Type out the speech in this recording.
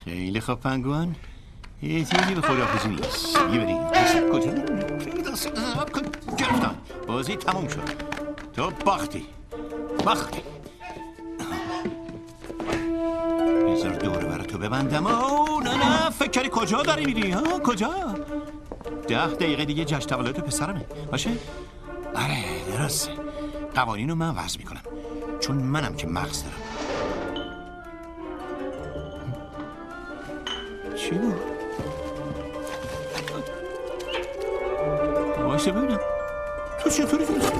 خیلی خوب پنگوان، احتیاجی به خداحافظی نیست. یه بریم. کجا؟ گرفتم. بازی تموم شد. تو باختی. بذار دور برای تو ببندم. نه فکر کردی کجا داری میری؟ کجا؟ 10 دقیقه دیگه جشن تولد پسرمه. باشه؟ آره درسته. قوانین رو من وضع میکنم، چون منم که مغز دارم. چی بود؟ وایسه ببینم تو چطوری تونستی؟